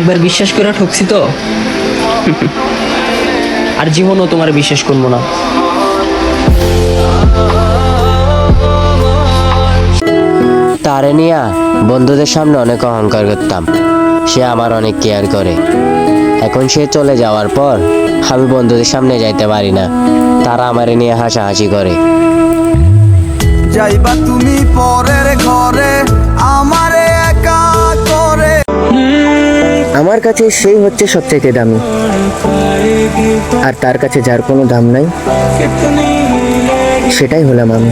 একবার বিশ্বাস করে ঠকছি তো, আর জীবনও তোমার বিশ্বাস করবো না। তারে নিয়া বন্ধুদের সামনে অনেক অহংকার করতাম, সে আমার অনেক কেয়ার করে। এখন সে চলে যাওয়ার পর আমি বন্ধুদের সামনে যাইতে পারি না, তারা আমারে নিয়ে হাসাহাসি করে। যাইবা তুমি পরের ঘরে আমারে একা করে। আমার কাছে সেই হচ্ছে সবচেয়ে দামি, আর তার কাছে যার কোনো দাম নাই সেটাই হলাম আমি।